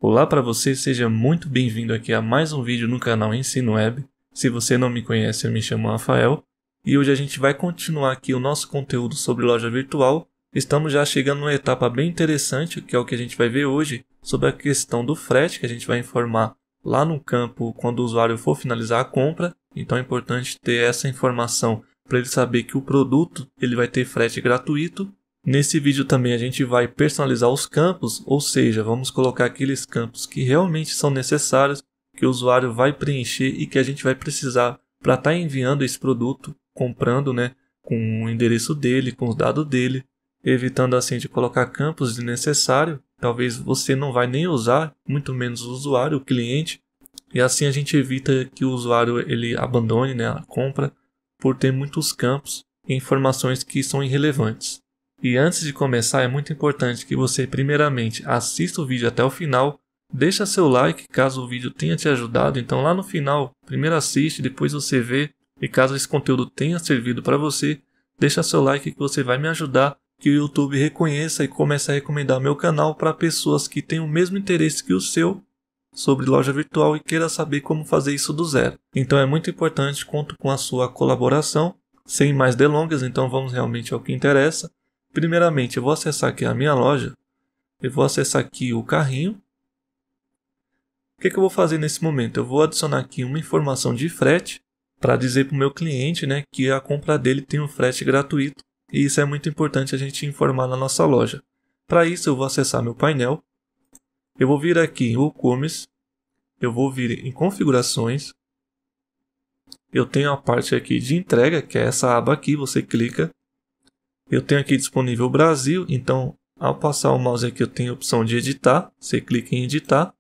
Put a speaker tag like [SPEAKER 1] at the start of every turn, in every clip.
[SPEAKER 1] Olá para você, seja muito bem-vindo aqui a mais um vídeo no canal Ensino Web. Se você não me conhece, eu me chamo Rafael e hoje a gente vai continuar aqui o nosso conteúdo sobre loja virtual. Estamos já chegando numa etapa bem interessante, que é o que a gente vai ver hoje, sobre a questão do frete, que a gente vai informar lá no campo quando o usuário for finalizar a compra. Então é importante ter essa informação para ele saber que o produto ele vai ter frete gratuito. Nesse vídeo também a gente vai personalizar os campos, ou seja, vamos colocar aqueles campos que realmente são necessários, que o usuário vai preencher e que a gente vai precisar para estar enviando esse produto, comprando, com o endereço dele, com os dados dele, evitando assim de colocar campos desnecessários. Talvez você não vai nem usar, muito menos o usuário, o cliente, e assim a gente evita que o usuário ele abandone, a compra por ter muitos campos e informações que são irrelevantes. E antes de começar, é muito importante que você primeiramente assista o vídeo até o final, deixa seu like caso o vídeo tenha te ajudado, então lá no final, primeiro assiste, depois você vê, e caso esse conteúdo tenha servido para você, deixa seu like que você vai me ajudar, que o YouTube reconheça e comece a recomendar meu canal para pessoas que têm o mesmo interesse que o seu sobre loja virtual e queira saber como fazer isso do zero. Então é muito importante, conto com a sua colaboração. Sem mais delongas, então vamos realmente ao que interessa. Primeiramente, eu vou acessar aqui a minha loja, eu vou acessar aqui o carrinho. O que eu vou fazer nesse momento? Eu vou adicionar aqui uma informação de frete para dizer para o meu cliente que a compra dele tem um frete gratuito. E isso é muito importante a gente informar na nossa loja. Para isso, eu vou acessar meu painel, eu vou vir aqui em WooCommerce, eu vou vir em configurações, eu tenho a parte aqui de entrega, que é essa aba aqui, você clica. Eu tenho aqui disponível Brasil, então ao passar o mouse aqui eu tenho a opção de editar, você clica em editar.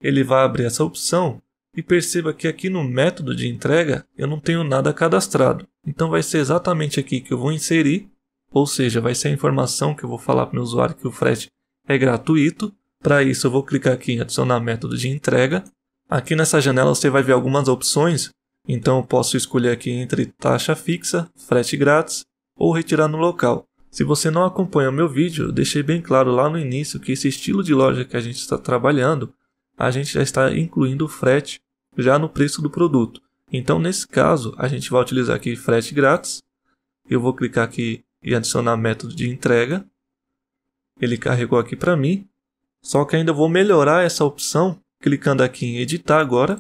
[SPEAKER 1] Ele vai abrir essa opção e perceba que aqui no método de entrega eu não tenho nada cadastrado. Então vai ser exatamente aqui que eu vou inserir, ou seja, vai ser a informação que eu vou falar para o meu usuário que o frete é gratuito. Para isso eu vou clicar aqui em adicionar método de entrega. Aqui nessa janela você vai ver algumas opções, então eu posso escolher aqui entre taxa fixa, frete grátis, ou retirar no local. Se você não acompanha o meu vídeo, eu deixei bem claro lá no início que esse estilo de loja que a gente está trabalhando, a gente já está incluindo o frete já no preço do produto. Então nesse caso, a gente vai utilizar aqui frete grátis. Eu vou clicar aqui e adicionar método de entrega. Ele carregou aqui para mim. Só que ainda vou melhorar essa opção, clicando aqui em editar agora.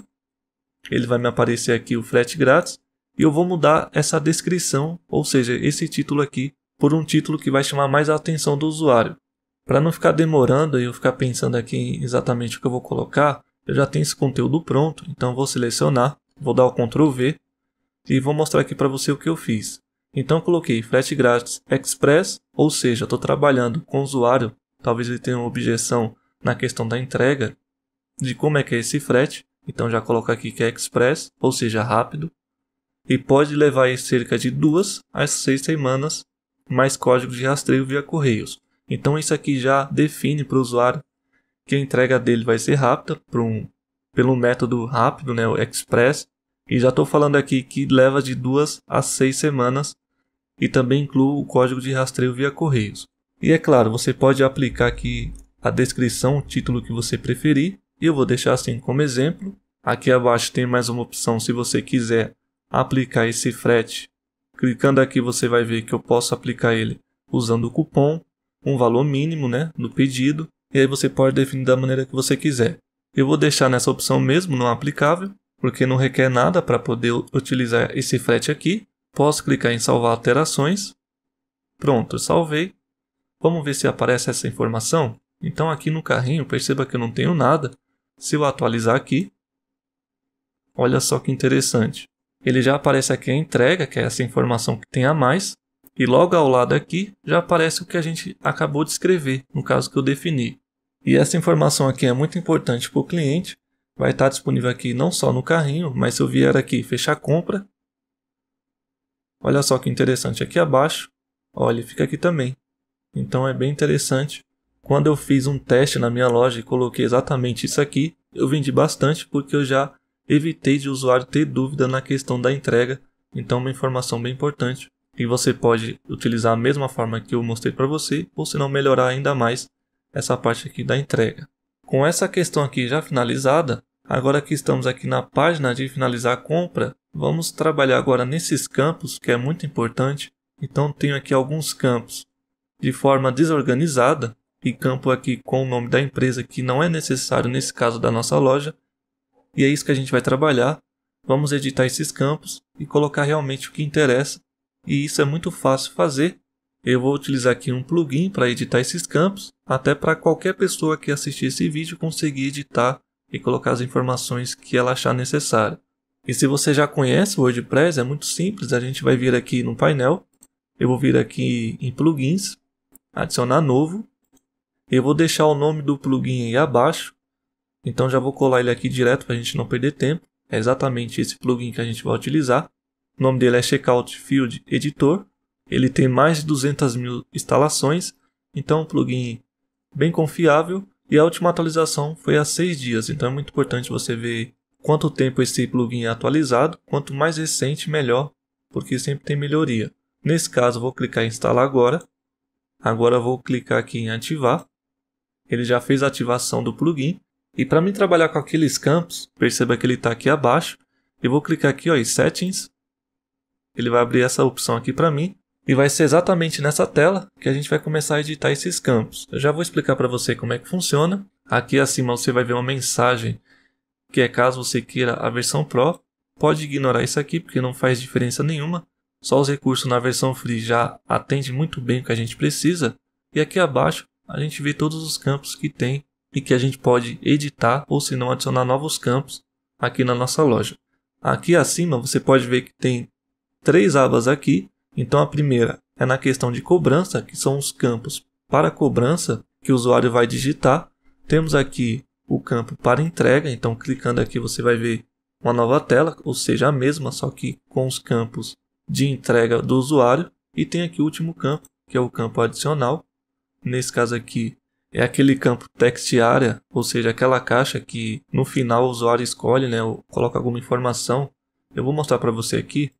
[SPEAKER 1] Ele vai me aparecer aqui o frete grátis. E eu vou mudar essa descrição, ou seja, esse título aqui, por um título que vai chamar mais a atenção do usuário. Para não ficar demorando e eu ficar pensando aqui em exatamente o que eu vou colocar, eu já tenho esse conteúdo pronto, então vou selecionar, vou dar o Ctrl V e vou mostrar aqui para você o que eu fiz. Então eu coloquei frete grátis express, ou seja, estou trabalhando com o usuário, talvez ele tenha uma objeção na questão da entrega, de como é que é esse frete, então já coloco aqui que é express, ou seja, rápido. E pode levar aí cerca de 2 a 6 semanas, mais código de rastreio via correios. Então isso aqui já define para o usuário que a entrega dele vai ser rápida, pelo método rápido, o Express. E já estou falando aqui que leva de 2 a 6 semanas e também inclui o código de rastreio via correios. E é claro, você pode aplicar aqui a descrição, o título que você preferir. E eu vou deixar assim como exemplo. Aqui abaixo tem mais uma opção se você quiser aplicar esse frete. Clicando aqui você vai ver que eu posso aplicar ele usando o cupom, um valor mínimo no pedido, e aí você pode definir da maneira que você quiser. Eu vou deixar nessa opção mesmo não aplicável, porque não requer nada para poder utilizar esse frete aqui. Posso clicar em salvar alterações. Pronto, eu salvei. Vamos ver se aparece essa informação. Então aqui no carrinho, perceba que eu não tenho nada. Se eu atualizar aqui, olha só que interessante. Ele já aparece aqui a entrega, que é essa informação que tem a mais. E logo ao lado aqui já aparece o que a gente acabou de escrever, no caso que eu defini. E essa informação aqui é muito importante para o cliente. Vai estar disponível aqui não só no carrinho, mas se eu vier aqui fechar compra. Olha só que interessante aqui abaixo. Olha, fica aqui também. Então é bem interessante. Quando eu fiz um teste na minha loja e coloquei exatamente isso aqui, eu vendi bastante porque eu já evitei de o usuário ter dúvida na questão da entrega, então uma informação bem importante. E você pode utilizar a mesma forma que eu mostrei para você, ou se não melhorar ainda mais essa parte aqui da entrega. Com essa questão aqui já finalizada, agora que estamos aqui na página de finalizar a compra, vamos trabalhar agora nesses campos, que é muito importante. Então tenho aqui alguns campos de forma desorganizada e campo aqui com o nome da empresa que não é necessário nesse caso da nossa loja. E é isso que a gente vai trabalhar. Vamos editar esses campos e colocar realmente o que interessa. E isso é muito fácil fazer. Eu vou utilizar aqui um plugin para editar esses campos, até para qualquer pessoa que assistir esse vídeo conseguir editar e colocar as informações que ela achar necessário. E se você já conhece o WordPress, é muito simples, a gente vai vir aqui no painel, eu vou vir aqui em plugins, adicionar novo, eu vou deixar o nome do plugin aí abaixo, então já vou colar ele aqui direto para a gente não perder tempo, é exatamente esse plugin que a gente vai utilizar, o nome dele é Checkout Field Editor. Ele tem mais de 200.000 instalações, então é um plugin bem confiável e a última atualização foi há 6 dias, então é muito importante você ver quanto tempo esse plugin é atualizado, quanto mais recente melhor, porque sempre tem melhoria. Nesse caso eu vou clicar em instalar agora eu vou clicar aqui em ativar, ele já fez a ativação do plugin e para mim trabalhar com aqueles campos, perceba que ele está aqui abaixo, eu vou clicar aqui ó, em Settings, ele vai abrir essa opção aqui para mim. E vai ser exatamente nessa tela que a gente vai começar a editar esses campos. Eu já vou explicar para você como é que funciona. Aqui acima você vai ver uma mensagem que é caso você queira a versão Pro. Pode ignorar isso aqui porque não faz diferença nenhuma. Só os recursos na versão Free já atende muito bem o que a gente precisa. E aqui abaixo a gente vê todos os campos que tem e que a gente pode editar ou se não adicionar novos campos aqui na nossa loja. Aqui acima você pode ver que tem 3 abas aqui. Então a primeira é na questão de cobrança, que são os campos para cobrança que o usuário vai digitar. Temos aqui o campo para entrega, então clicando aqui você vai ver uma nova tela, ou seja, a mesma, só que com os campos de entrega do usuário. E tem aqui o último campo, que é o campo adicional. Nesse caso aqui é aquele campo text area, ou seja, aquela caixa que no final o usuário escolhe, né, ou coloca alguma informação. Eu vou mostrar para você aqui.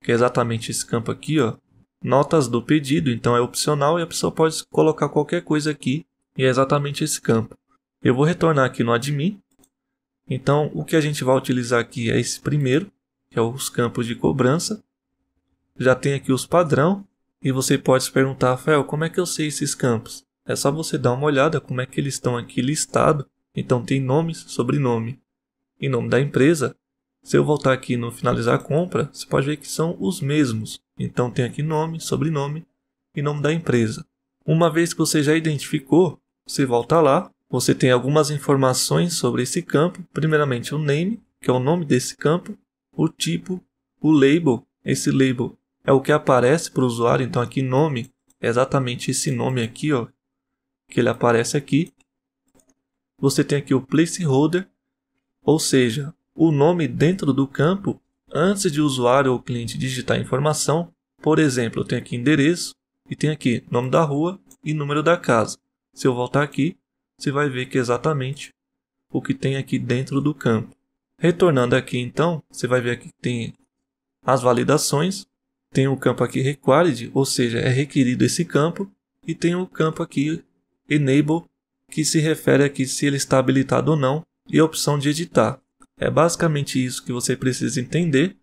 [SPEAKER 1] Que é exatamente esse campo aqui, ó, notas do pedido, então é opcional e a pessoa pode colocar qualquer coisa aqui e é exatamente esse campo. Eu vou retornar aqui no admin, então o que a gente vai utilizar aqui é esse primeiro, que é os campos de cobrança. Já tem aqui os padrão e você pode se perguntar, Rafael, como é que eu sei esses campos? É só você dar uma olhada como é que eles estão aqui listados, então tem nome, sobrenome e nome da empresa. Se eu voltar aqui no finalizar a compra, você pode ver que são os mesmos. Então tem aqui nome, sobrenome e nome da empresa. Uma vez que você já identificou, você volta lá. Você tem algumas informações sobre esse campo. Primeiramente o name, que é o nome desse campo. O tipo, o label. Esse label é o que aparece para o usuário. Então aqui nome é exatamente esse nome aqui, ó, que ele aparece aqui. Você tem aqui o placeholder, ou seja, o nome dentro do campo antes de o usuário ou cliente digitar a informação. Por exemplo, eu tenho aqui endereço e tenho aqui nome da rua e número da casa. Se eu voltar aqui, você vai ver que é exatamente o que tem aqui dentro do campo. Retornando aqui então, você vai ver aqui que tem as validações. Tem o campo aqui required, ou seja, é requerido esse campo. E tem o campo aqui enable, que se refere aqui se ele está habilitado ou não. E a opção de editar. É basicamente isso que você precisa entender.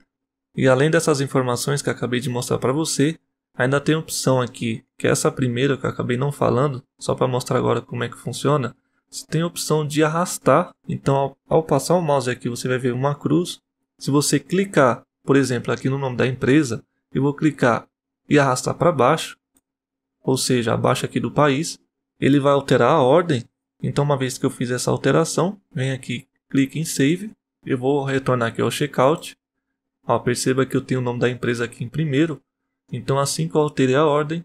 [SPEAKER 1] E além dessas informações que eu acabei de mostrar para você, ainda tem a opção aqui, que é essa primeira que eu acabei não falando, só para mostrar agora como é que funciona. Você tem a opção de arrastar, então ao passar o mouse aqui você vai ver uma cruz. Se você clicar, por exemplo, aqui no nome da empresa, eu vou clicar e arrastar para baixo, ou seja, abaixo aqui do país, ele vai alterar a ordem. Então uma vez que eu fiz essa alteração, vem aqui, clique em Save. Eu vou retornar aqui ao checkout. Ó, perceba que eu tenho o nome da empresa aqui em primeiro. Então assim que eu alterei a ordem,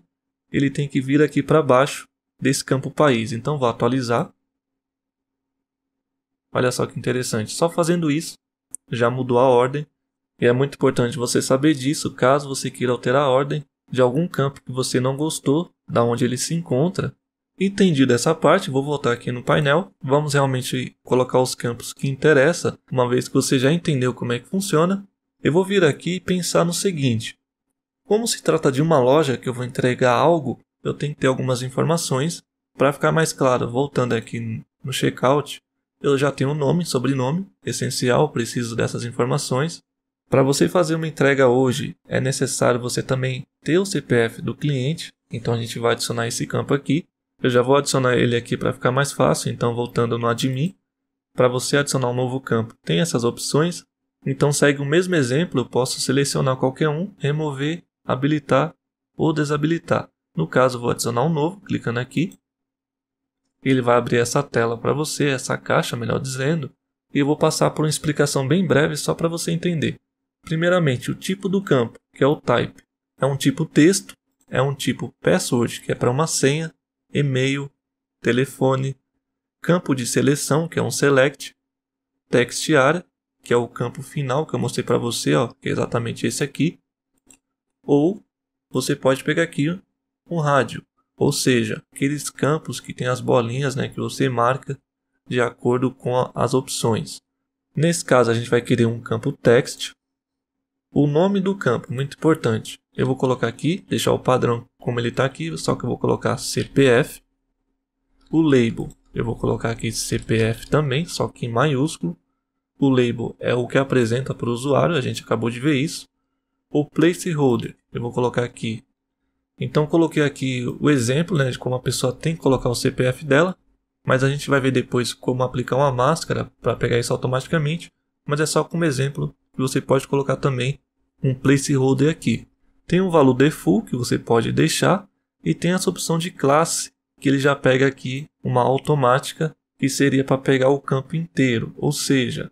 [SPEAKER 1] ele tem que vir aqui para baixo desse campo país. Então vou atualizar. Olha só que interessante. Só fazendo isso, já mudou a ordem. E é muito importante você saber disso caso você queira alterar a ordem de algum campo que você não gostou, da onde ele se encontra. Entendido essa parte, vou voltar aqui no painel. Vamos realmente colocar os campos que interessam. Uma vez que você já entendeu como é que funciona, eu vou vir aqui e pensar no seguinte. Como se trata de uma loja que eu vou entregar algo, eu tenho que ter algumas informações. Para ficar mais claro, voltando aqui no checkout, eu já tenho nome, sobrenome, essencial, preciso dessas informações. Para você fazer uma entrega hoje, é necessário você também ter o CPF do cliente, então a gente vai adicionar esse campo aqui. Eu já vou adicionar ele aqui para ficar mais fácil, então voltando no admin, para você adicionar um novo campo, tem essas opções. Então segue o mesmo exemplo, eu posso selecionar qualquer um, remover, habilitar ou desabilitar. No caso, eu vou adicionar um novo, clicando aqui. Ele vai abrir essa tela para você, essa caixa, melhor dizendo, e eu vou passar por uma explicação bem breve só para você entender. Primeiramente, o tipo do campo, que é o type, é um tipo texto, é um tipo password, que é para uma senha, e-mail, telefone, campo de seleção, que é um select, text area, que é o campo final que eu mostrei para você, ó, que é exatamente esse aqui, ou você pode pegar aqui um rádio, ou seja, aqueles campos que tem as bolinhas, né, que você marca de acordo com as opções. Nesse caso, a gente vai querer um campo text. O nome do campo, muito importante. Eu vou colocar aqui, deixar o padrão como ele está aqui, só que eu vou colocar CPF. O label, eu vou colocar aqui CPF também, só que em maiúsculo. O label é o que apresenta para o usuário, a gente acabou de ver isso. O placeholder, eu vou colocar aqui. Então coloquei aqui o exemplo, né, de como a pessoa tem que colocar o CPF dela, mas a gente vai ver depois como aplicar uma máscara para pegar isso automaticamente, mas é só como exemplo que você pode colocar também um placeholder aqui. Tem um valor default que você pode deixar e tem essa opção de classe que ele já pega aqui uma automática que seria para pegar o campo inteiro, ou seja,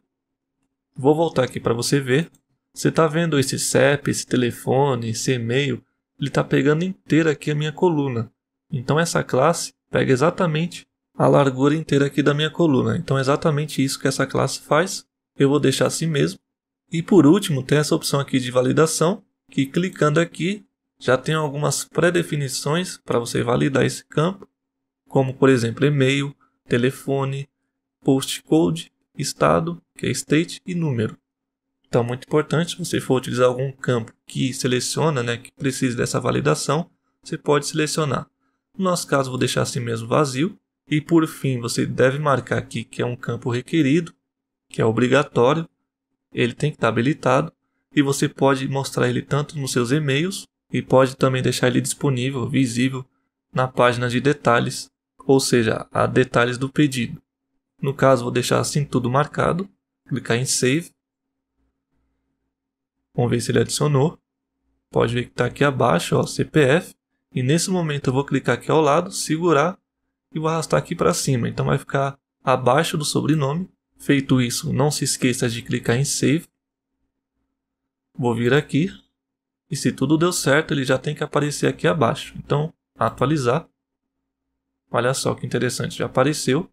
[SPEAKER 1] vou voltar aqui para você ver. Você está vendo esse CEP, esse telefone, esse e-mail, ele está pegando inteira aqui a minha coluna. Então essa classe pega exatamente a largura inteira aqui da minha coluna. Então é exatamente isso que essa classe faz. Eu vou deixar assim mesmo. E por último tem essa opção aqui de validação, que clicando aqui já tem algumas pré-definições para você validar esse campo, como por exemplo e-mail, telefone, postcode, estado, que é state, e número. Então, muito importante, se você for utilizar algum campo que seleciona, né, que precise dessa validação, você pode selecionar. No nosso caso, vou deixar assim mesmo vazio. E por fim, você deve marcar aqui que é um campo requerido, que é obrigatório. Ele tem que estar habilitado. E você pode mostrar ele tanto nos seus e-mails e pode também deixar ele disponível, visível, na página de detalhes, ou seja, a detalhes do pedido. No caso, vou deixar assim tudo marcado, clicar em Save. Vamos ver se ele adicionou. Pode ver que está aqui abaixo, ó, CPF. E nesse momento eu vou clicar aqui ao lado, segurar e vou arrastar aqui para cima. Então vai ficar abaixo do sobrenome. Feito isso, não se esqueça de clicar em Save. Vou vir aqui. E se tudo deu certo, ele já tem que aparecer aqui abaixo. Então, atualizar. Olha só que interessante, já apareceu.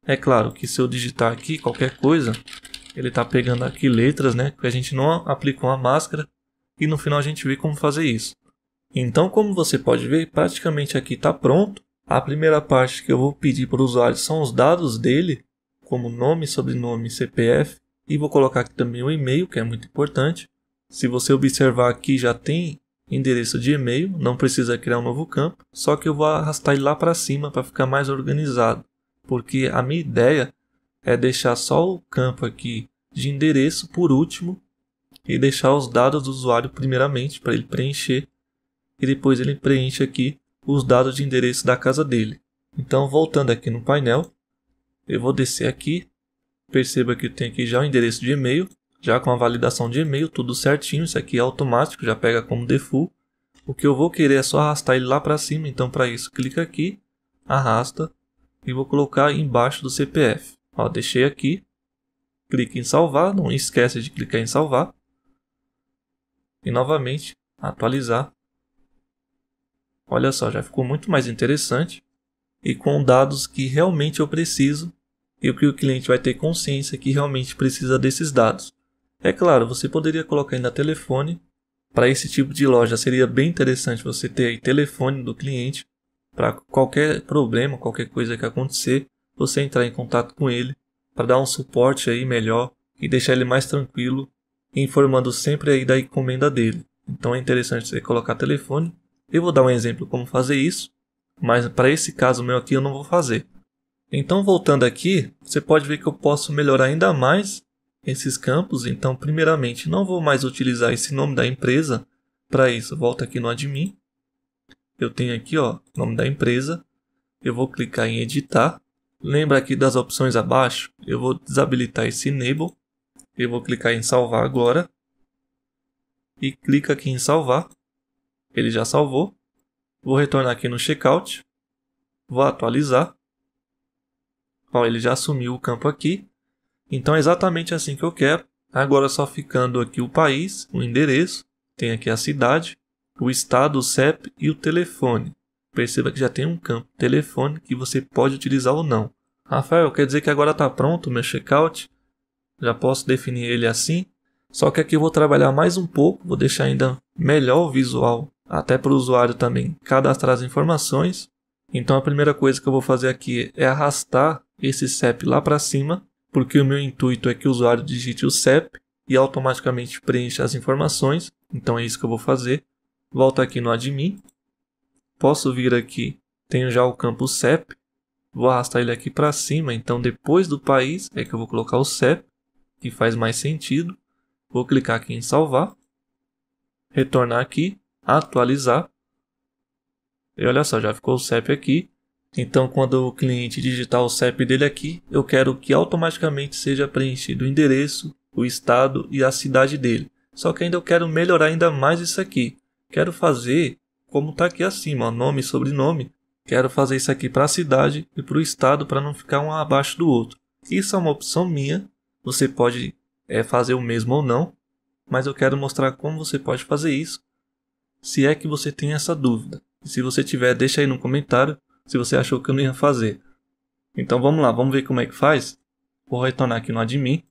[SPEAKER 1] É claro que se eu digitar aqui qualquer coisa, ele está pegando aqui letras, né, que a gente não aplicou a máscara, e no final a gente vê como fazer isso. Então, como você pode ver, praticamente aqui está pronto. A primeira parte que eu vou pedir para o usuário são os dados dele, como nome, sobrenome, CPF, e vou colocar aqui também o e-mail, que é muito importante. Se você observar aqui, já tem endereço de e-mail, não precisa criar um novo campo, só que eu vou arrastar ele lá para cima para ficar mais organizado, porque a minha ideia é deixar só o campo aqui de endereço por último e deixar os dados do usuário primeiramente para ele preencher e depois ele preenche aqui os dados de endereço da casa dele. Então, voltando aqui no painel, eu vou descer aqui, perceba que eu tenho aqui já o endereço de e-mail, já com a validação de e-mail, tudo certinho, isso aqui é automático, já pega como default. O que eu vou querer é só arrastar ele lá para cima, então para isso clica aqui, arrasta e vou colocar embaixo do CPF. Ó, deixei aqui, clique em salvar, não esquece de clicar em salvar. E novamente, atualizar. Olha só, já ficou muito mais interessante e com dados que realmente eu preciso e o que o cliente vai ter consciência que realmente precisa desses dados. É claro, você poderia colocar ainda telefone. Para esse tipo de loja seria bem interessante você ter aí telefone do cliente para qualquer problema, qualquer coisa que acontecer, você entrar em contato com ele para dar um suporte aí melhor e deixar ele mais tranquilo, informando sempre aí da encomenda dele. Então é interessante você colocar telefone. Eu vou dar um exemplo como fazer isso, mas para esse caso meu aqui eu não vou fazer. Então, voltando aqui, você pode ver que eu posso melhorar ainda mais esses campos. Então, primeiramente, não vou mais utilizar esse nome da empresa. Para isso, volto aqui no admin. Eu tenho aqui, ó, nome da empresa. Eu vou clicar em editar. Lembra aqui das opções abaixo? Eu vou desabilitar esse enable. Eu vou clicar em salvar agora. E clica aqui em salvar. Ele já salvou. Vou retornar aqui no checkout. Vou atualizar. Ó, ele já assumiu o campo aqui. Então é exatamente assim que eu quero. Agora só ficando aqui o país, o endereço. Tem aqui a cidade, o estado, o CEP e o telefone. Perceba que já tem um campo telefone que você pode utilizar ou não. Rafael, quer dizer que agora está pronto o meu checkout? Já posso definir ele assim? Só que aqui eu vou trabalhar mais um pouco, vou deixar ainda melhor o visual, até para o usuário também cadastrar as informações. Então a primeira coisa que eu vou fazer aqui é arrastar esse CEP lá para cima, porque o meu intuito é que o usuário digite o CEP e automaticamente preencha as informações. Então é isso que eu vou fazer. Volto aqui no admin. Posso vir aqui, tenho já o campo CEP. Vou arrastar ele aqui para cima, então depois do país é que eu vou colocar o CEP, que faz mais sentido. Vou clicar aqui em salvar, retornar aqui, atualizar. E olha só, já ficou o CEP aqui. Então quando o cliente digitar o CEP dele aqui, eu quero que automaticamente seja preenchido o endereço, o estado e a cidade dele. Só que ainda eu quero melhorar ainda mais isso aqui. Quero fazer como está aqui acima, ó, nome e sobrenome. Quero fazer isso aqui para a cidade e para o estado para não ficar um abaixo do outro. Isso é uma opção minha. Você pode fazer o mesmo ou não. Mas eu quero mostrar como você pode fazer isso. Se é que você tem essa dúvida. E se você tiver, deixa aí no comentário se você achou que eu não ia fazer. Então vamos lá, vamos ver como é que faz. Vou retornar aqui no admin.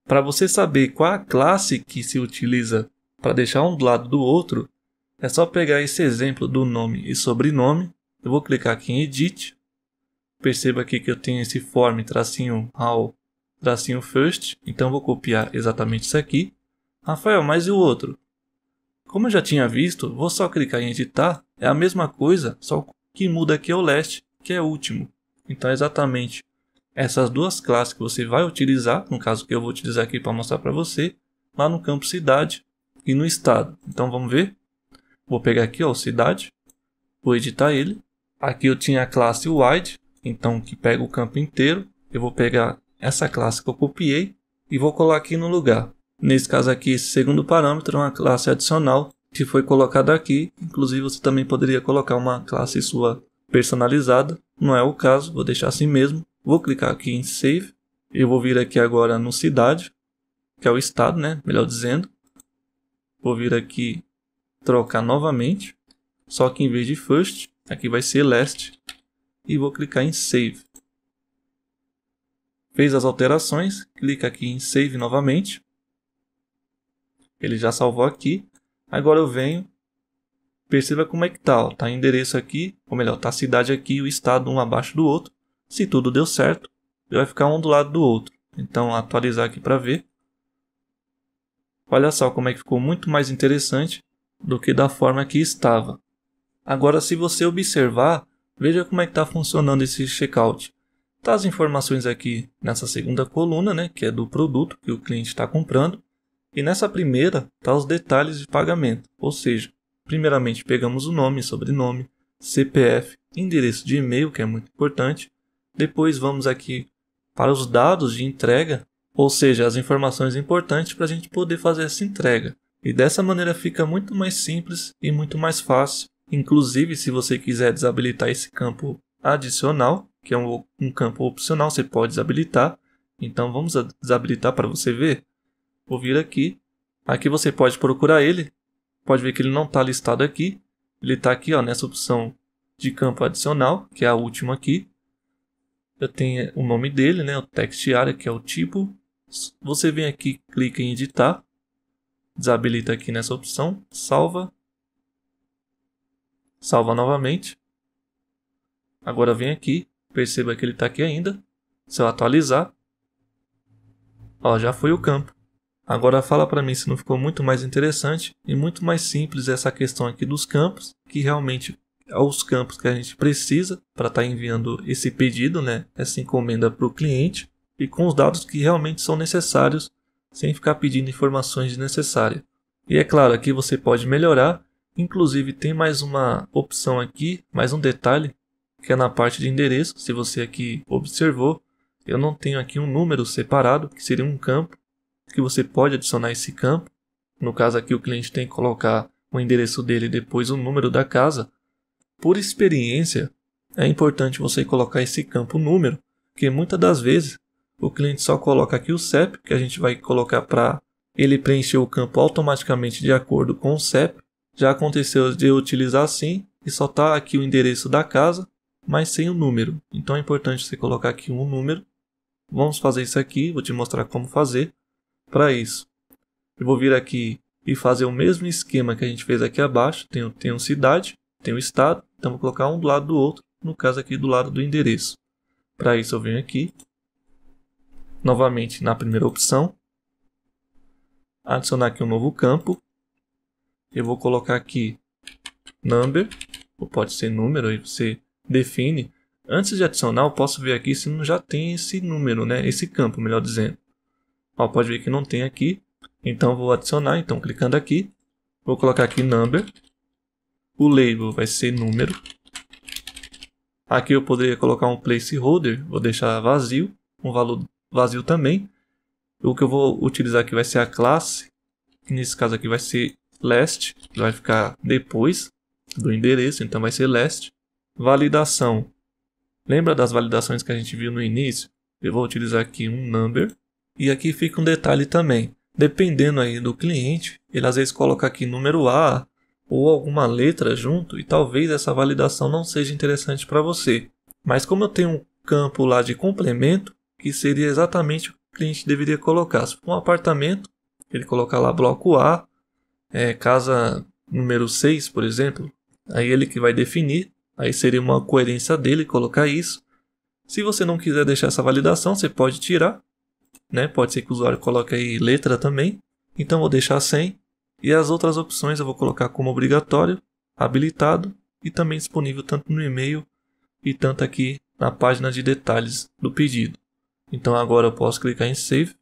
[SPEAKER 1] Para você saber qual a classe que se utiliza para deixar um do lado do outro, é só pegar esse exemplo do nome e sobrenome. Eu vou clicar aqui em Edit. Perceba aqui que eu tenho esse form -how -first. Então eu vou copiar exatamente isso aqui. Rafael, mas e o outro? Como eu já tinha visto, vou só clicar em editar. É a mesma coisa, só que muda aqui é o last, que é o último. Então é exatamente essas duas classes que você vai utilizar, no caso que eu vou utilizar aqui para mostrar para você, lá no campo cidade e no estado. Então vamos ver. Vou pegar aqui, ó, cidade. Vou editar ele. Aqui eu tinha a classe wide, então que pega o campo inteiro. Eu vou pegar essa classe que eu copiei e vou colar aqui no lugar. Nesse caso aqui, esse segundo parâmetro é uma classe adicional que foi colocada aqui. Inclusive você também poderia colocar uma classe sua personalizada. Não é o caso, vou deixar assim mesmo. Vou clicar aqui em Save. Eu vou vir aqui agora no cidade, que é o estado, né? Melhor dizendo. Vou vir aqui trocar novamente. Só que em vez de First, aqui vai ser Last. E vou clicar em Save. Fez as alterações. Clica aqui em Save novamente. Ele já salvou aqui. Agora eu venho. Perceba como é que tá. Tá endereço aqui. Ou melhor, tá a cidade aqui e o estado um abaixo do outro. Se tudo deu certo, vai ficar um do lado do outro. Então, atualizar aqui para ver. Olha só como é que ficou muito mais interessante do que da forma que estava. Agora, se você observar, veja como é que está funcionando esse checkout. Tá as informações aqui nessa segunda coluna, né, que é do produto que o cliente está comprando. E nessa primeira, tá os detalhes de pagamento. Ou seja, primeiramente pegamos o nome, sobrenome, CPF, endereço de e-mail, que é muito importante. Depois vamos aqui para os dados de entrega, ou seja, as informações importantes para a gente poder fazer essa entrega. E dessa maneira fica muito mais simples e muito mais fácil. Inclusive, se você quiser desabilitar esse campo adicional, que é um campo opcional, você pode desabilitar. Então vamos desabilitar para você ver. Vou vir aqui. Aqui você pode procurar ele. Pode ver que ele não está listado aqui. Ele está aqui, ó, nessa opção de campo adicional, que é a última aqui. Eu tenho o nome dele, né, o text area, que é o tipo. Você vem aqui, clica em editar. Desabilita aqui nessa opção. Salva. Salva novamente. Agora vem aqui. Perceba que ele está aqui ainda. Se eu atualizar. Ó, já foi o campo. Agora fala para mim se não ficou muito mais interessante e muito mais simples essa questão aqui dos campos, que realmente os campos que a gente precisa para estar enviando esse pedido, né, essa encomenda para o cliente, e com os dados que realmente são necessários, sem ficar pedindo informações desnecessárias. E é claro, aqui você pode melhorar, inclusive tem mais uma opção aqui, mais um detalhe, que é na parte de endereço. Se você aqui observou, eu não tenho aqui um número separado, que seria um campo, que você pode adicionar esse campo. No caso aqui o cliente tem que colocar o endereço dele e depois o número da casa. Por experiência, é importante você colocar esse campo número, porque muitas das vezes o cliente só coloca aqui o CEP, que a gente vai colocar para ele preencher o campo automaticamente de acordo com o CEP. Já aconteceu de eu utilizar assim e só está aqui o endereço da casa, mas sem o número. Então é importante você colocar aqui um número. Vamos fazer isso aqui, vou te mostrar como fazer. Para isso, eu vou vir aqui e fazer o mesmo esquema que a gente fez aqui abaixo. Tenho cidade, tenho estado, então vou colocar um do lado do outro, no caso aqui do lado do endereço. Para isso eu venho aqui, novamente na primeira opção, adicionar aqui um novo campo. Eu vou colocar aqui number, ou pode ser número, aí você define. Antes de adicionar, eu posso ver aqui se não já tem esse número, né? Esse campo, melhor dizendo. Ó, pode ver que não tem aqui, então eu vou adicionar. Então clicando aqui, vou colocar aqui number, o label vai ser número. Aqui eu poderia colocar um placeholder, vou deixar vazio, um valor vazio também. O que eu vou utilizar aqui vai ser a classe, que nesse caso aqui vai ser last, que vai ficar depois do endereço, então vai ser last. Validação, lembra das validações que a gente viu no início? Eu vou utilizar aqui um number. E aqui fica um detalhe também, dependendo aí do cliente, ele às vezes coloca aqui número A ou alguma letra junto, e talvez essa validação não seja interessante para você. Mas como eu tenho um campo lá de complemento, que seria exatamente o que o cliente deveria colocar. Se for um apartamento, ele colocar lá bloco A, casa número 6, por exemplo, aí ele que vai definir, aí seria uma coerência dele colocar isso. Se você não quiser deixar essa validação, você pode tirar, né? Pode ser que o usuário coloque aí letra também, então vou deixar sem. E as outras opções eu vou colocar como obrigatório, habilitado e também disponível tanto no e-mail e tanto aqui na página de detalhes do pedido. Então agora eu posso clicar em Save.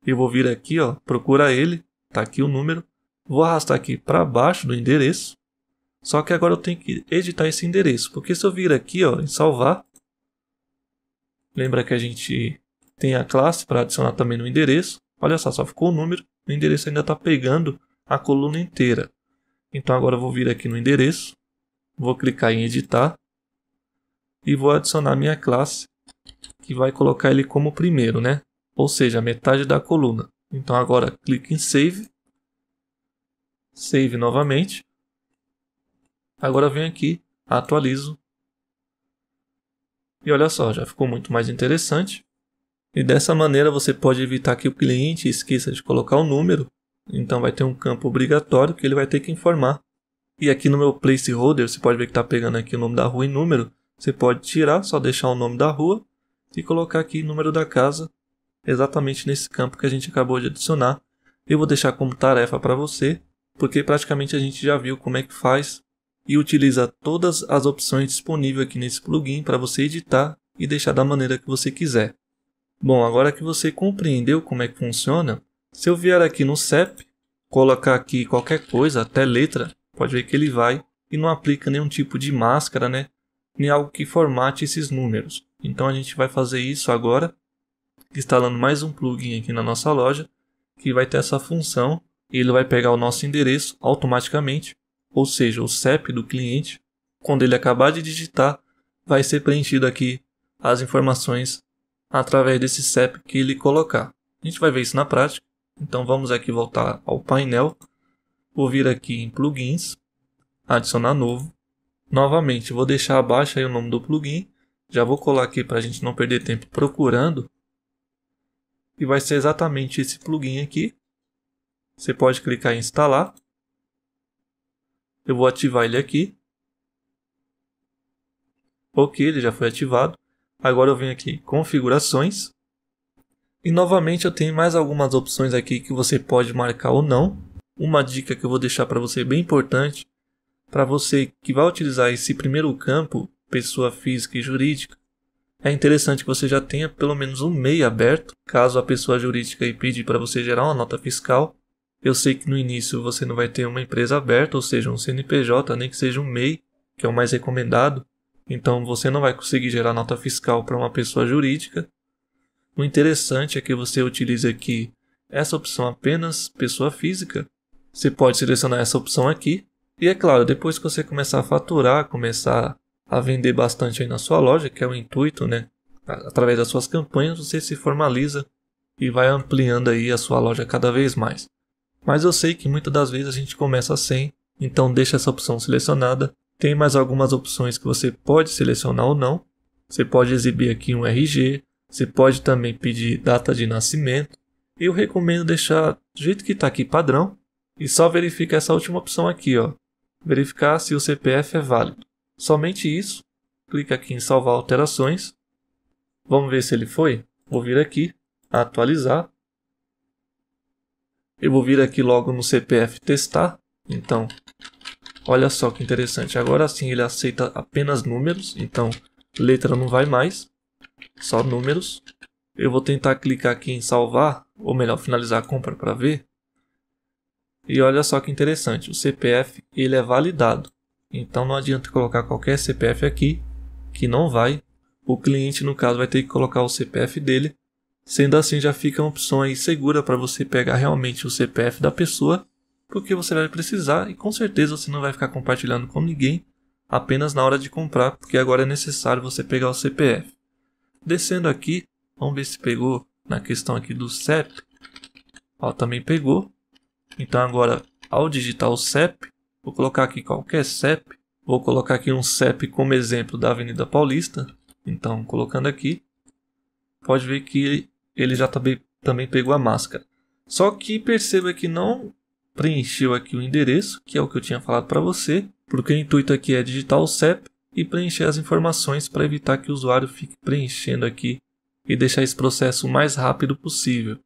[SPEAKER 1] E vou vir aqui, ó, procura ele, tá aqui o número. Vou arrastar aqui para baixo do endereço. Só que agora eu tenho que editar esse endereço, porque se eu vir aqui, ó, em salvar, lembra que a gente tem a classe para adicionar também no endereço. Olha só ficou o número, o endereço ainda está pegando a coluna inteira. Então agora eu vou vir aqui no endereço, vou clicar em editar e vou adicionar minha classe, que vai colocar ele como primeiro, né? Ou seja, metade da coluna. Então agora clique em Save, Save novamente. Agora eu venho aqui, atualizo. E olha só, já ficou muito mais interessante. E dessa maneira você pode evitar que o cliente esqueça de colocar o número. Então vai ter um campo obrigatório que ele vai ter que informar. E aqui no meu placeholder, você pode ver que está pegando aqui o nome da rua e número. Você pode tirar, só deixar o nome da rua e colocar aqui o número da casa, exatamente nesse campo que a gente acabou de adicionar. Eu vou deixar como tarefa para você, porque praticamente a gente já viu como é que faz e utiliza todas as opções disponíveis aqui nesse plugin para você editar e deixar da maneira que você quiser. Bom, agora que você compreendeu como é que funciona, se eu vier aqui no CEP, colocar aqui qualquer coisa, até letra, pode ver que ele vai e não aplica nenhum tipo de máscara, né? Nem algo que formate esses números. Então a gente vai fazer isso agora, instalando mais um plugin aqui na nossa loja, que vai ter essa função, e ele vai pegar o nosso endereço automaticamente, ou seja, o CEP do cliente. Quando ele acabar de digitar, vai ser preenchido aqui as informações através desse CEP que ele colocar. A gente vai ver isso na prática. Então vamos aqui voltar ao painel. Vou vir aqui em plugins, adicionar novo. Novamente vou deixar abaixo aí o nome do plugin. Já vou colar aqui para a gente não perder tempo procurando. E vai ser exatamente esse plugin aqui. Você pode clicar em instalar. Eu vou ativar ele aqui. Ok, ele já foi ativado. Agora eu venho aqui em configurações. E novamente eu tenho mais algumas opções aqui que você pode marcar ou não. Uma dica que eu vou deixar para você bem importante para você que vai utilizar esse primeiro campo, pessoa física e jurídica, é interessante que você já tenha pelo menos um MEI aberto, caso a pessoa jurídica aí pedir para você gerar uma nota fiscal. Eu sei que no início você não vai ter uma empresa aberta, ou seja, um CNPJ, nem que seja um MEI, que é o mais recomendado. Então você não vai conseguir gerar nota fiscal para uma pessoa jurídica. O interessante é que você utilize aqui essa opção apenas pessoa física. Você pode selecionar essa opção aqui. E é claro, depois que você começar a faturar, começar a vender bastante aí na sua loja, que é o intuito, né? Através das suas campanhas, você se formaliza e vai ampliando aí a sua loja cada vez mais. Mas eu sei que muitas das vezes a gente começa sem, então deixa essa opção selecionada. Tem mais algumas opções que você pode selecionar ou não. Você pode exibir aqui um RG, você pode também pedir data de nascimento. Eu recomendo deixar do jeito que está aqui padrão e só verifica essa última opção aqui, ó. Verificar se o CPF é válido. Somente isso. Clica aqui em salvar alterações. Vamos ver se ele foi. Vou vir aqui, atualizar. Eu vou vir aqui logo no CPF testar. Então, olha só que interessante. Agora sim ele aceita apenas números. Então, letra não vai mais. Só números. Eu vou tentar clicar aqui em salvar. Ou melhor, finalizar a compra para ver. E olha só que interessante. O CPF ele é validado. Então não adianta colocar qualquer CPF aqui. Que não vai. O cliente no caso vai ter que colocar o CPF dele. Sendo assim, já fica uma opção aí segura para você pegar realmente o CPF da pessoa, porque você vai precisar e com certeza você não vai ficar compartilhando com ninguém apenas na hora de comprar, porque agora é necessário você pegar o CPF. Descendo aqui, vamos ver se pegou na questão aqui do CEP. Ó, também pegou. Então agora, ao digitar o CEP, vou colocar aqui qualquer CEP. Vou colocar aqui um CEP como exemplo da Avenida Paulista. Então, colocando aqui, pode ver que ele já também pegou a máscara. Só que perceba que não preencheu aqui o endereço, que é o que eu tinha falado para você, porque o intuito aqui é digitar o CEP e preencher as informações para evitar que o usuário fique preenchendo aqui e deixar esse processo o mais rápido possível,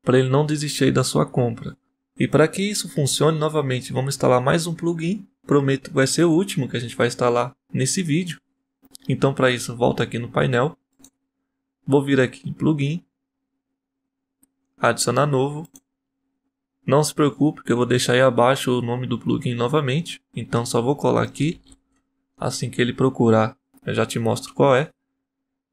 [SPEAKER 1] para ele não desistir aí da sua compra. E para que isso funcione, novamente, vamos instalar mais um plugin. Prometo que vai ser o último que a gente vai instalar nesse vídeo. Então, para isso, volta aqui no painel. Vou vir aqui em plugin, adicionar novo. Não se preocupe que eu vou deixar aí abaixo o nome do plugin novamente. Então só vou colar aqui. Assim que ele procurar, eu já te mostro qual é.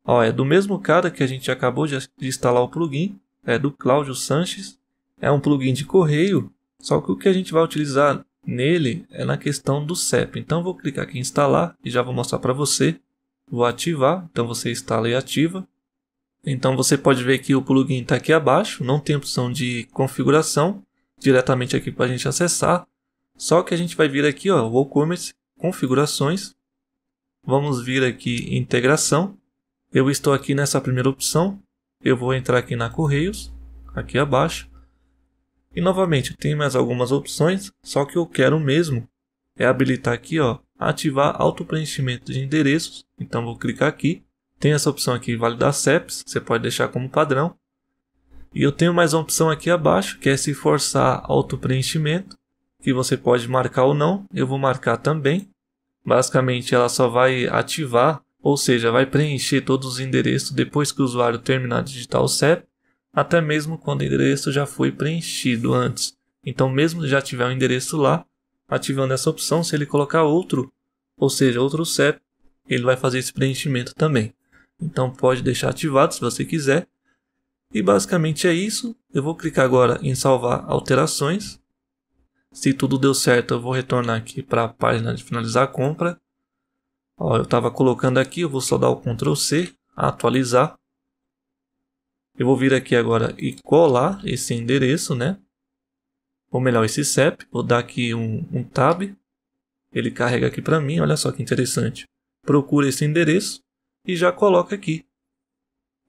[SPEAKER 1] Ó, é do mesmo cara que a gente acabou de instalar o plugin. É do Cláudio Sanches. É um plugin de correio. Só que o que a gente vai utilizar nele é na questão do CEP. Então vou clicar aqui em instalar e já vou mostrar para você. Vou ativar. Então você instala e ativa. Então você pode ver que o plugin está aqui abaixo, não tem opção de configuração, diretamente aqui para a gente acessar. Só que a gente vai vir aqui, ó, WooCommerce, configurações. Vamos vir aqui em integração. Eu estou aqui nessa primeira opção. Eu vou entrar aqui na Correios, aqui abaixo. E novamente, tem mais algumas opções, só que eu quero mesmo é habilitar aqui, ó, ativar auto-preenchimento de endereços. Então vou clicar aqui. Tem essa opção aqui, validar CEPs, você pode deixar como padrão. E eu tenho mais uma opção aqui abaixo, que é se forçar auto-preenchimento, que você pode marcar ou não. Eu vou marcar também. Basicamente, ela só vai ativar, ou seja, vai preencher todos os endereços depois que o usuário terminar de digitar o CEP, até mesmo quando o endereço já foi preenchido antes. Então, mesmo já tiver um endereço lá, ativando essa opção, se ele colocar outro, ou seja, outro CEP, ele vai fazer esse preenchimento também. Então pode deixar ativado se você quiser. E basicamente é isso. Eu vou clicar agora em salvar alterações. Se tudo deu certo, eu vou retornar aqui para a página de finalizar a compra. Ó, eu estava colocando aqui, eu vou só dar o Ctrl C, atualizar. Eu vou vir aqui agora e colar esse endereço, né? Ou melhor, esse CEP. Vou dar aqui um Tab. Ele carrega aqui para mim, olha só que interessante. Procura esse endereço e já coloca aqui.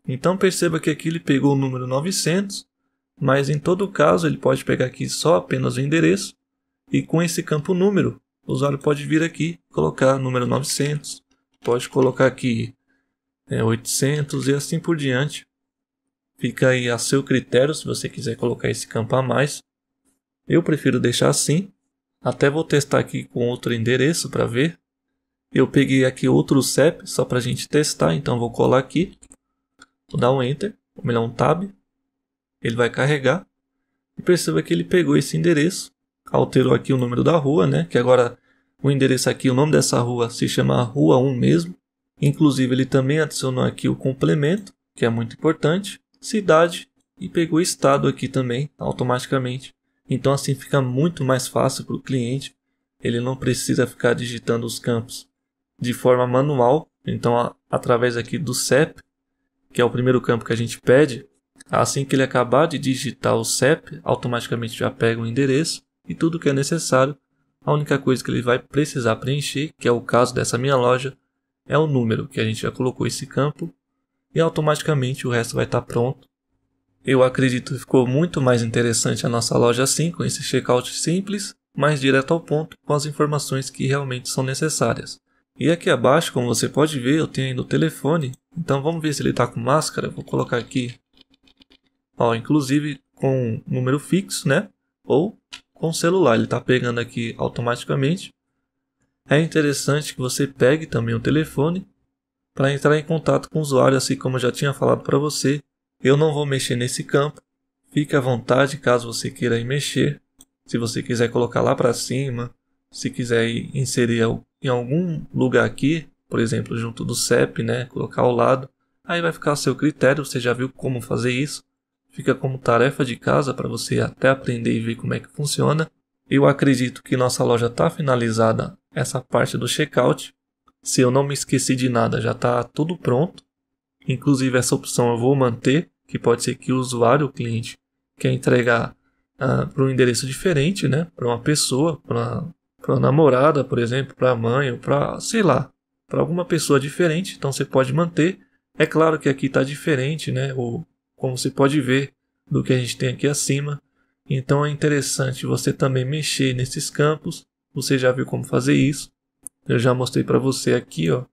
[SPEAKER 1] Então perceba que aqui ele pegou o número 900, mas em todo caso ele pode pegar aqui só apenas o endereço e com esse campo número, o usuário pode vir aqui colocar número 900, pode colocar aqui 800 e assim por diante. Fica aí a seu critério se você quiser colocar esse campo a mais. Eu prefiro deixar assim. Até vou testar aqui com outro endereço para ver. Eu peguei aqui outro CEP só para a gente testar, então vou colar aqui. Vou dar um Enter, ou melhor um Tab. Ele vai carregar. E perceba que ele pegou esse endereço, alterou aqui o número da rua, né? Que agora o endereço aqui, o nome dessa rua se chama Rua 1 mesmo. Inclusive ele também adicionou aqui o complemento, que é muito importante, cidade, e pegou o estado aqui também automaticamente. Então assim fica muito mais fácil para o cliente. Ele não precisa ficar digitando os campos de forma manual. Então através aqui do CEP, que é o primeiro campo que a gente pede, assim que ele acabar de digitar o CEP, automaticamente já pega o endereço e tudo que é necessário. A única coisa que ele vai precisar preencher, que é o caso dessa minha loja, é o número, que a gente já colocou esse campo, e automaticamente o resto vai estar pronto. Eu acredito que ficou muito mais interessante a nossa loja assim, com esse checkout simples, mais direto ao ponto, com as informações que realmente são necessárias. E aqui abaixo, como você pode ver, eu tenho ainda o telefone, então vamos ver se ele está com máscara. Vou colocar aqui, ó, inclusive com número fixo, né? Ou com celular, ele está pegando aqui automaticamente. É interessante que você pegue também o telefone para entrar em contato com o usuário, assim como eu já tinha falado para você. Eu não vou mexer nesse campo, fique à vontade caso você queira ir mexer. Se você quiser colocar lá para cima, se quiser inserir em algum lugar aqui, por exemplo, junto do CEP, né, colocar ao lado, aí vai ficar a seu critério, você já viu como fazer isso. Fica como tarefa de casa para você até aprender e ver como é que funciona. Eu acredito que nossa loja está finalizada, essa parte do checkout. Se eu não me esqueci de nada, já está tudo pronto. Inclusive essa opção eu vou manter, que pode ser que o usuário, o cliente, quer entregar para um endereço diferente, né? Para uma pessoa, para uma namorada, por exemplo, para a mãe, ou para, sei lá, para alguma pessoa diferente. Então você pode manter. É claro que aqui está diferente, né? Como você pode ver do que a gente tem aqui acima. Então é interessante você também mexer nesses campos. Você já viu como fazer isso. Eu já mostrei para você aqui, ó.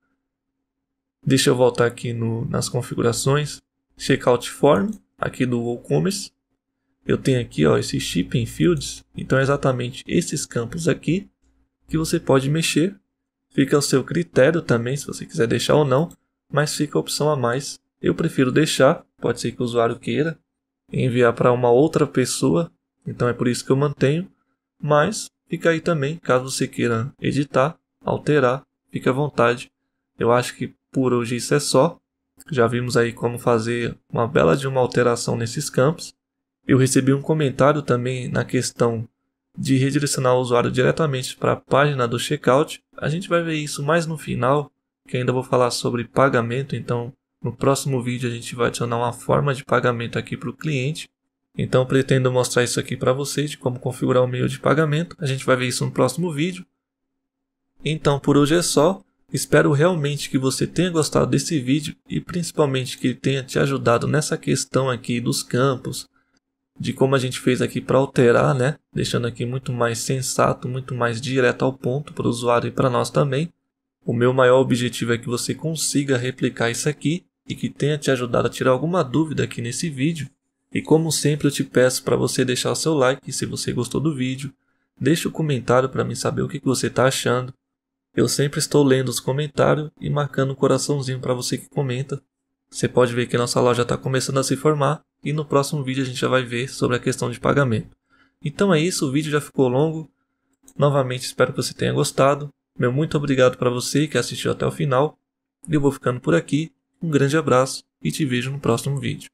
[SPEAKER 1] Deixa eu voltar aqui nas configurações. Checkout Form, aqui do WooCommerce. Eu tenho aqui, ó, esse Shipping Fields. Então é exatamente esses campos aqui que você pode mexer. Fica ao seu critério também, se você quiser deixar ou não. Mas fica a opção a mais. Eu prefiro deixar. Pode ser que o usuário queira enviar para uma outra pessoa. Então é por isso que eu mantenho. Mas fica aí também, caso você queira editar, alterar, fique à vontade. Eu acho que por hoje isso é só. Já vimos aí como fazer uma bela de uma alteração nesses campos. Eu recebi um comentário também na questão de redirecionar o usuário diretamente para a página do checkout. A gente vai ver isso mais no final, que ainda vou falar sobre pagamento. Então no próximo vídeo a gente vai adicionar uma forma de pagamento aqui para o cliente. Então pretendo mostrar isso aqui para vocês, de como configurar o meio de pagamento. A gente vai ver isso no próximo vídeo. Então por hoje é só. Espero realmente que você tenha gostado desse vídeo e principalmente que ele tenha te ajudado nessa questão aqui dos campos, de como a gente fez aqui para alterar, né? Deixando aqui muito mais sensato, muito mais direto ao ponto para o usuário e para nós também. O meu maior objetivo é que você consiga replicar isso aqui e que tenha te ajudado a tirar alguma dúvida aqui nesse vídeo. E como sempre eu te peço para você deixar o seu like se você gostou do vídeo. Deixe um comentário para mim saber o que você está achando. Eu sempre estou lendo os comentários e marcando um coraçãozinho para você que comenta. Você pode ver que nossa loja está começando a se formar e no próximo vídeo a gente já vai ver sobre a questão de pagamento. Então é isso, o vídeo já ficou longo. Novamente espero que você tenha gostado. Meu muito obrigado para você que assistiu até o final. Eu vou ficando por aqui. Um grande abraço e te vejo no próximo vídeo.